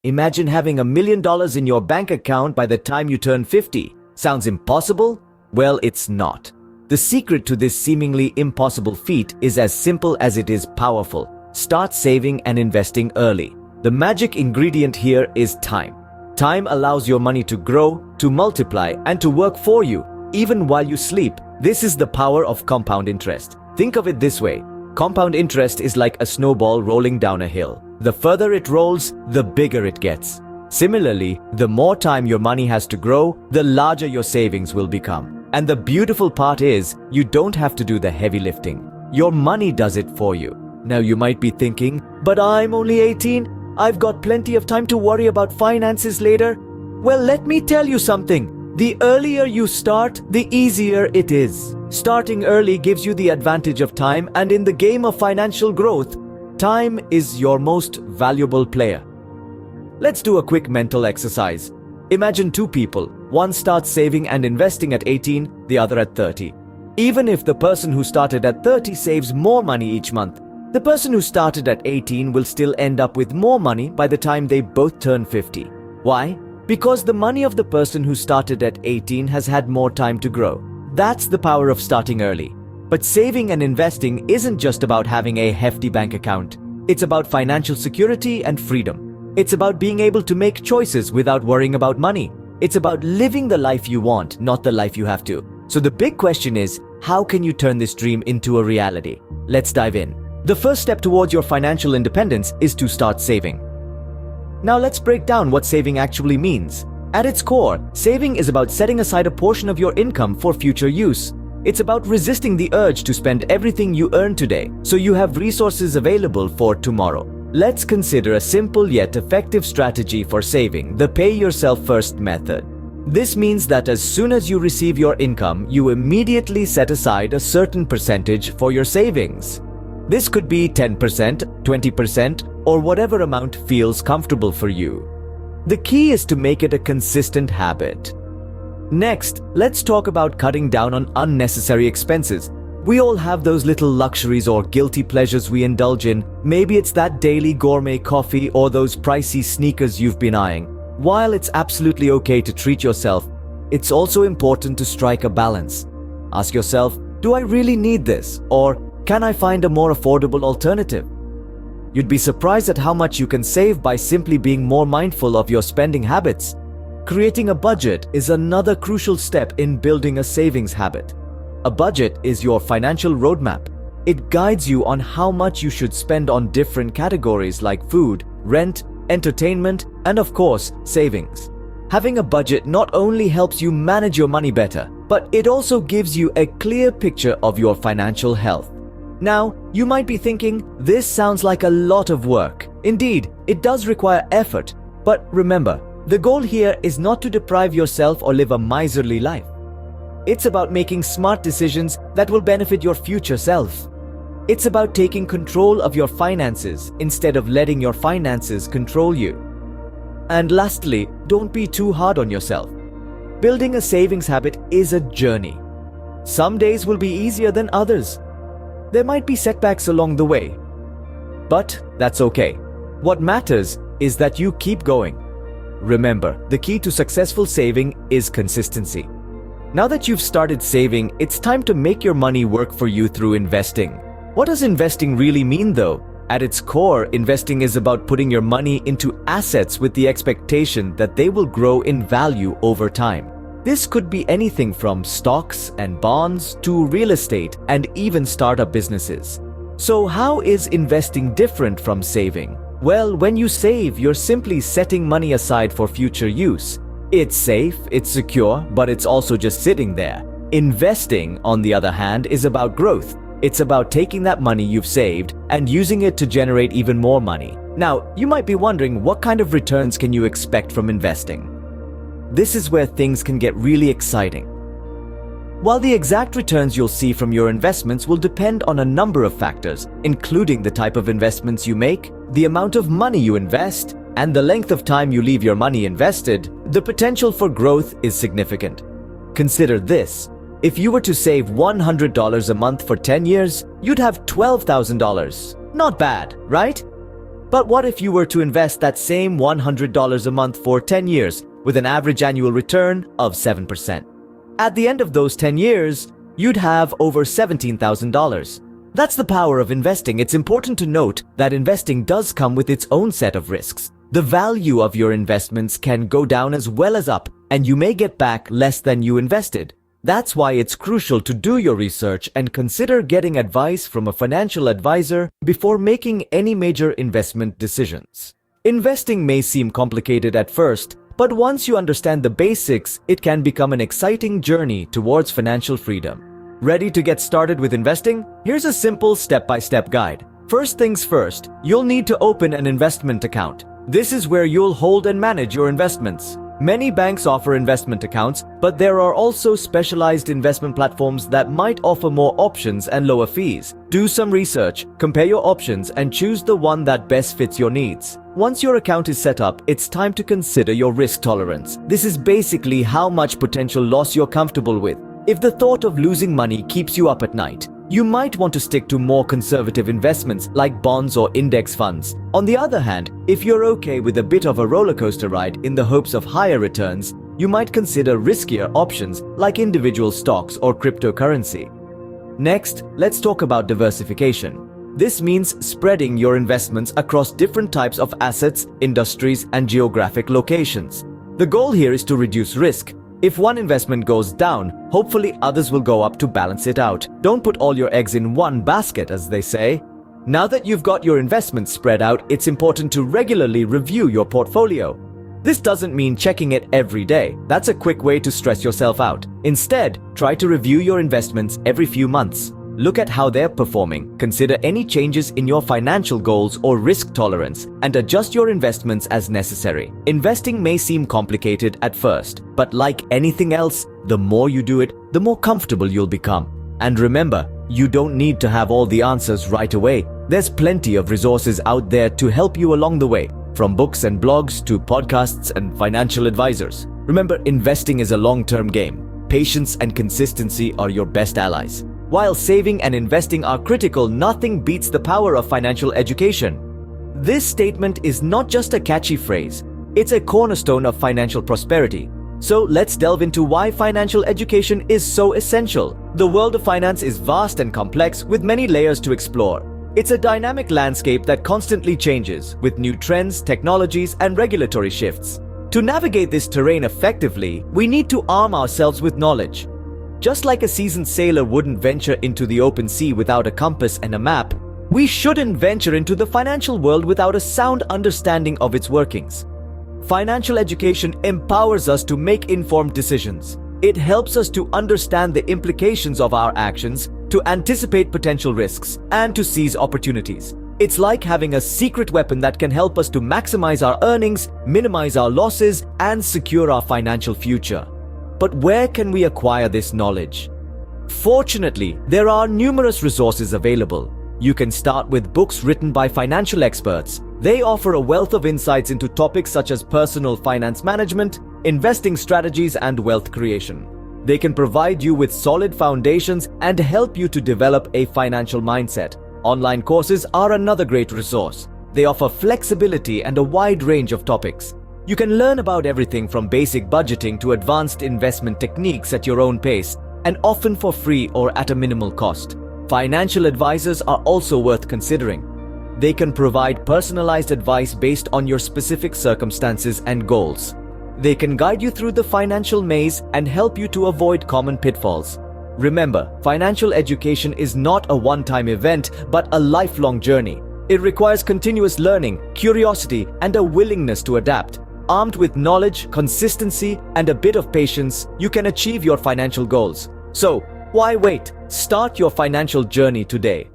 Imagine having $1 million in your bank account by the time you turn 50. Sounds impossible? Well, it's not. The secret to this seemingly impossible feat is as simple as it is powerful. Start saving and investing early. The magic ingredient here is time. Time allows your money to grow, to multiply, and to work for you, even while you sleep. This is the power of compound interest. Think of it this way. Compound interest is like a snowball rolling down a hill. The further it rolls, the bigger it gets. Similarly, the more time your money has to grow, the larger your savings will become. And the beautiful part is, you don't have to do the heavy lifting. Your money does it for you. Now you might be thinking, but I'm only 18. I've got plenty of time to worry about finances later. Well, let me tell you something. The earlier you start, the easier it is. Starting early gives you the advantage of time, and in the game of financial growth, time is your most valuable player. Let's do a quick mental exercise. Imagine two people. One starts saving and investing at 18, the other at 30. Even if the person who started at 30 saves more money each month, the person who started at 18 will still end up with more money by the time they both turn 50. Why? Because the money of the person who started at 18 has had more time to grow. That's the power of starting early. But saving and investing isn't just about having a hefty bank account. It's about financial security and freedom. It's about being able to make choices without worrying about money. It's about living the life you want, not the life you have to. So the big question is, how can you turn this dream into a reality? Let's dive in. The first step towards your financial independence is to start saving. Now let's break down what saving actually means. At its core, saving is about setting aside a portion of your income for future use. It's about resisting the urge to spend everything you earn today, so you have resources available for tomorrow. Let's consider a simple yet effective strategy for saving, the pay yourself first method. This means that as soon as you receive your income, you immediately set aside a certain percentage for your savings. This could be 10%, 20%, or whatever amount feels comfortable for you. The key is to make it a consistent habit. Next, let's talk about cutting down on unnecessary expenses. We all have those little luxuries or guilty pleasures we indulge in. Maybe it's that daily gourmet coffee or those pricey sneakers you've been eyeing. While it's absolutely okay to treat yourself, it's also important to strike a balance. Ask yourself, do I really need this? Or can I find a more affordable alternative? You'd be surprised at how much you can save by simply being more mindful of your spending habits. Creating a budget is another crucial step in building a savings habit. A budget is your financial roadmap. It guides you on how much you should spend on different categories like food, rent, entertainment, and of course, savings. Having a budget not only helps you manage your money better, but it also gives you a clear picture of your financial health. Now, you might be thinking, this sounds like a lot of work. Indeed, it does require effort. But remember, the goal here is not to deprive yourself or live a miserly life. It's about making smart decisions that will benefit your future self. It's about taking control of your finances instead of letting your finances control you. And lastly, don't be too hard on yourself. Building a savings habit is a journey. Some days will be easier than others. There might be setbacks along the way, but that's okay. What matters is that you keep going. Remember, the key to successful saving is consistency. Now that you've started saving, it's time to make your money work for you through investing. What does investing really mean though? At its core, investing is about putting your money into assets with the expectation that they will grow in value over time. This could be anything from stocks and bonds to real estate and even startup businesses. So how is investing different from saving? Well, when you save, you're simply setting money aside for future use. It's safe, it's secure, but it's also just sitting there. Investing, on the other hand, is about growth. It's about taking that money you've saved and using it to generate even more money. Now, you might be wondering, what kind of returns can you expect from investing? This is where things can get really exciting. While the exact returns you'll see from your investments will depend on a number of factors, including the type of investments you make, the amount of money you invest, and the length of time you leave your money invested, the potential for growth is significant. Consider this. If you were to save $100 a month for 10 years, you'd have $12,000. Not bad, right? But what if you were to invest that same $100 a month for 10 years with an average annual return of 7%? At the end of those 10 years, you'd have over $17,000. That's the power of investing. It's important to note that investing does come with its own set of risks. The value of your investments can go down as well as up, and you may get back less than you invested. That's why it's crucial to do your research and consider getting advice from a financial advisor before making any major investment decisions. Investing may seem complicated at first, but once you understand the basics, it can become an exciting journey towards financial freedom. Ready to get started with investing? Here's a simple step-by-step guide. First things first, you'll need to open an investment account. This is where you'll hold and manage your investments. Many banks offer investment accounts, but there are also specialized investment platforms that might offer more options and lower fees. Do some research, compare your options, and choose the one that best fits your needs. Once your account is set up, it's time to consider your risk tolerance. This is basically how much potential loss you're comfortable with. If the thought of losing money keeps you up at night, you might want to stick to more conservative investments like bonds or index funds. On the other hand, if you're okay with a bit of a roller coaster ride in the hopes of higher returns, you might consider riskier options like individual stocks or cryptocurrency. Next, let's talk about diversification. This means spreading your investments across different types of assets, industries, and geographic locations. The goal here is to reduce risk. If one investment goes down, hopefully others will go up to balance it out. Don't put all your eggs in one basket, as they say. Now that you've got your investments spread out, it's important to regularly review your portfolio. This doesn't mean checking it every day. That's a quick way to stress yourself out. Instead, try to review your investments every few months. Look at how they're performing, consider any changes in your financial goals or risk tolerance, and adjust your investments as necessary. Investing may seem complicated at first, but like anything else, the more you do it, the more comfortable you'll become. And remember, you don't need to have all the answers right away. There's plenty of resources out there to help you along the way, from books and blogs to podcasts and financial advisors. Remember, investing is a long-term game. Patience and consistency are your best allies. While saving and investing are critical, nothing beats the power of financial education. This statement is not just a catchy phrase, it's a cornerstone of financial prosperity. So let's delve into why financial education is so essential. The world of finance is vast and complex with many layers to explore. It's a dynamic landscape that constantly changes with new trends, technologies, and regulatory shifts. To navigate this terrain effectively, we need to arm ourselves with knowledge. Just like a seasoned sailor wouldn't venture into the open sea without a compass and a map, we shouldn't venture into the financial world without a sound understanding of its workings. Financial education empowers us to make informed decisions. It helps us to understand the implications of our actions, to anticipate potential risks, and to seize opportunities. It's like having a secret weapon that can help us to maximize our earnings, minimize our losses, and secure our financial future. But where can we acquire this knowledge? Fortunately, there are numerous resources available. You can start with books written by financial experts. They offer a wealth of insights into topics such as personal finance management, investing strategies, and wealth creation. They can provide you with solid foundations and help you to develop a financial mindset. Online courses are another great resource. They offer flexibility and a wide range of topics. You can learn about everything from basic budgeting to advanced investment techniques at your own pace, and often for free or at a minimal cost. Financial advisors are also worth considering. They can provide personalized advice based on your specific circumstances and goals. They can guide you through the financial maze and help you to avoid common pitfalls. Remember, financial education is not a one-time event, but a lifelong journey. It requires continuous learning, curiosity, and a willingness to adapt. Armed with knowledge, consistency, and a bit of patience, you can achieve your financial goals. So, why wait? Start your financial journey today.